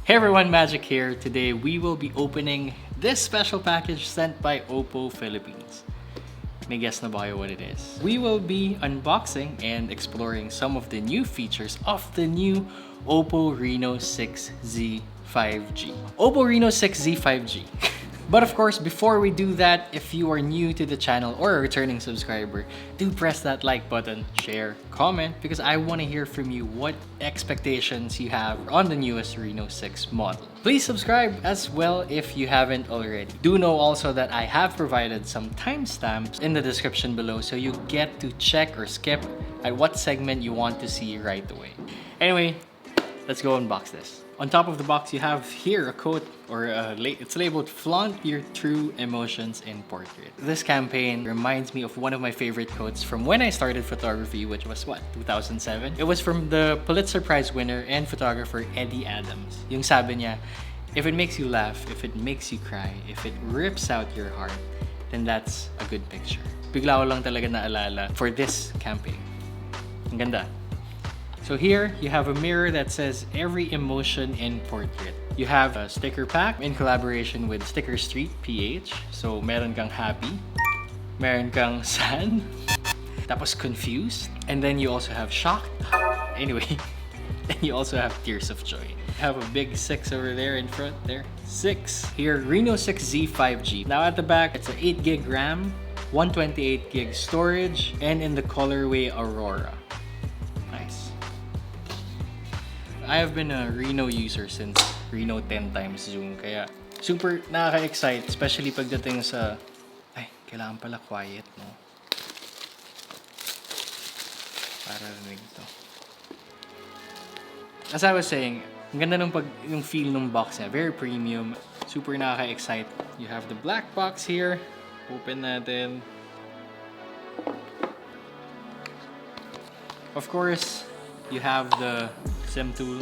Hey everyone, Magic here. Today we will be opening this special package sent by OPPO Philippines. May guess na ba kayo what it is? We will be unboxing and exploring some of the new features of the new OPPO Reno6 Z 5G. OPPO Reno6 Z 5G. But of course, before we do that, if you are new to the channel or a returning subscriber, do press that like button, share, comment, because I want to hear from you what expectations you have on the newest Reno 6 model. Please subscribe as well if you haven't already. Do know also that I have provided some timestamps in the description below so you get to check or skip at what segment you want to see right away. Anyway, let's go unbox this. On top of the box, you have here a quote, or it's labeled "Flaunt Your True Emotions in Portrait." This campaign reminds me of one of my favorite quotes from when I started photography, which was what, 2007? It was from the Pulitzer Prize winner and photographer Eddie Adams. Yung sabi niya, if it makes you laugh, if it makes you cry, if it rips out your heart, then that's a good picture. Bigla ko lang talaga naalala for this campaign. Ang ganda. So here, you have a mirror that says every emotion in portrait. You have a sticker pack in collaboration with Sticker Street PH. So meron kang happy, meron kang sad, tapos confused, and then you also have shocked. Anyway, and you also have tears of joy. You have a big 6 over there in front there. 6. Here, Reno6 Z 5G. Now at the back, it's an 8GB RAM, 128GB storage, and in the colorway Aurora. I have been a Reno user since Reno 10 times zoom, kaya super nakaka-excite, especially pagdating sa... Ay, kailangan pala quiet, no? Para rinig to. As I was saying, ang ganda yung feel ng box niya. Very premium. Super nakaka-excite. You have the black box here. Open natin. Of course, you have the SIM tool,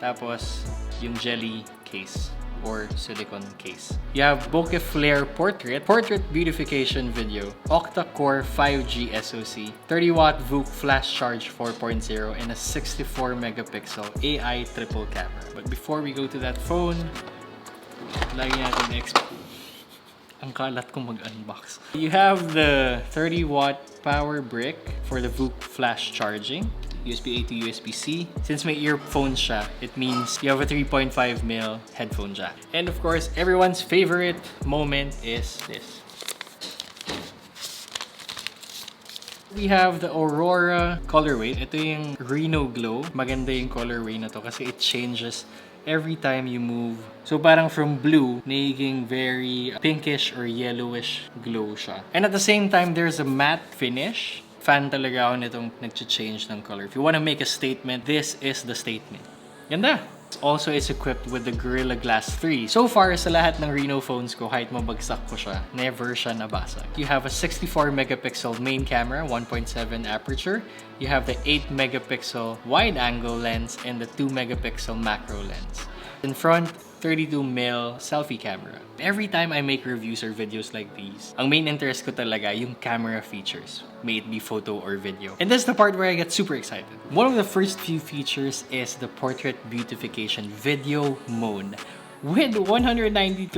tapos yung jelly case or silicone case. You have Bokeh Flare Portrait Beautification Video, octa-core 5G SoC, 30-watt VOOC flash charge 4.0, and a 64-megapixel AI triple camera. But before we go to that phone, lagi natin ang kalat kong mag-unbox. You have the 30-watt power brick for the VOOC flash charging. USB-A to USB-C. Since may earphones siya, it means you have a 3.5mm headphone jack. And of course, everyone's favorite moment is this. We have the Aurora colorway. Ito yung Reno Glow. Maganda yung colorway na to kasi it changes every time you move. So parang from blue, nagiging very pinkish or yellowish glow siya. And at the same time, there's a matte finish. Fan talaga ako nitong nag-change ng color. If you want to make a statement, this is the statement. Ganda! Also, it's equipped with the Gorilla Glass 3. So far, sa lahat ng Reno phones ko, kahit mabagsak ko siya, never siya nabasag. You have a 64-megapixel main camera, 1.7 aperture. You have the 8-megapixel wide-angle lens and the 2-megapixel macro lens. In front, 32mm selfie camera. Every time I make reviews or videos like these, ang main interest ko talaga yung camera features, may it be photo or video. And this is the part where I get super excited. One of the first few features is the Portrait Beautification Video Mode. With 193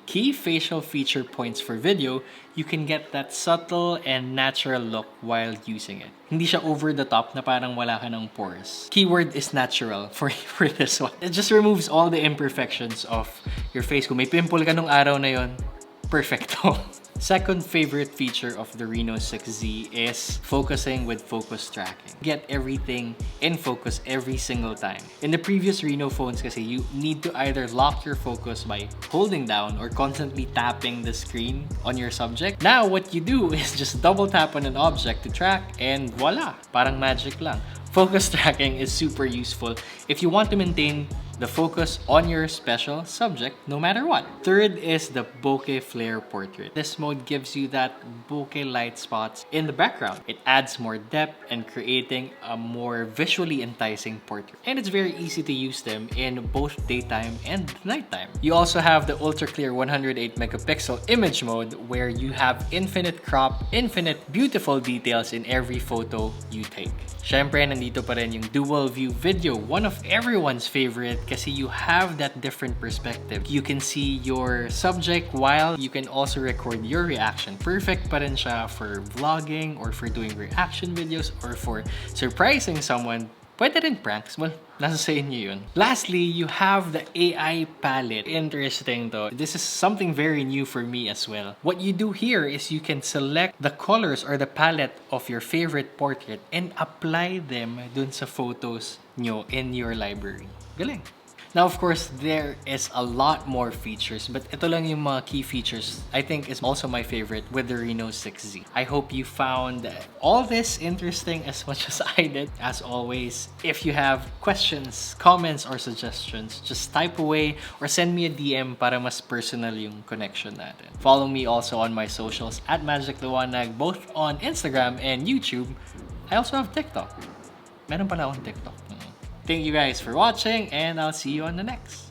key facial feature points for video, you can get that subtle and natural look while using it. Hindi siya over the top na parang wala ka ng pores. Keyword is natural for this one. It just removes all the imperfections of your face. Kung may pimple ka nung araw na yon, perfecto. Second favorite feature of the Reno6 Z is focusing with focus tracking. Get everything in focus every single time. In the previous Reno phones kasi, you need to either lock your focus by holding down or constantly tapping the screen on your subject. Now, what you do is just double tap on an object to track and voila! Parang magic lang. Focus tracking is super useful if you want to maintain the focus on your special subject no matter what. Third is the Bokeh Flare Portrait. This mode gives you that bokeh light spots in the background. It adds more depth and creating a more visually enticing portrait. And it's very easy to use them in both daytime and nighttime. You also have the ultra clear 108 megapixel image mode where you have infinite crop, infinite beautiful details in every photo you take. Syempre, nandito pa rin yung dual view video, one of everyone's favorite kasi you have that different perspective. You can see your subject while you can also record your reaction. Perfect pa rin siya for vlogging or for doing reaction videos or for surprising someone. Pwede rin pranks. Well, nasa sa inyo yun. Lastly, you have the AI palette. Interesting to. This is something very new for me as well. What you do here is you can select the colors or the palette of your favorite portrait and apply them dun sa photos nyo in your library. Galing. Now, of course, there is a lot more features, but ito lang yung mga key features I think is also my favorite with the Reno6 Z. I hope you found all this interesting as much as I did. As always, if you have questions, comments, or suggestions, just type away or send me a DM para mas personal yung connection natin. Follow me also on my socials at LIwanag, both on Instagram and YouTube. I also have TikTok. Meron pala akong TikTok. Thank you guys for watching, and I'll see you on the next.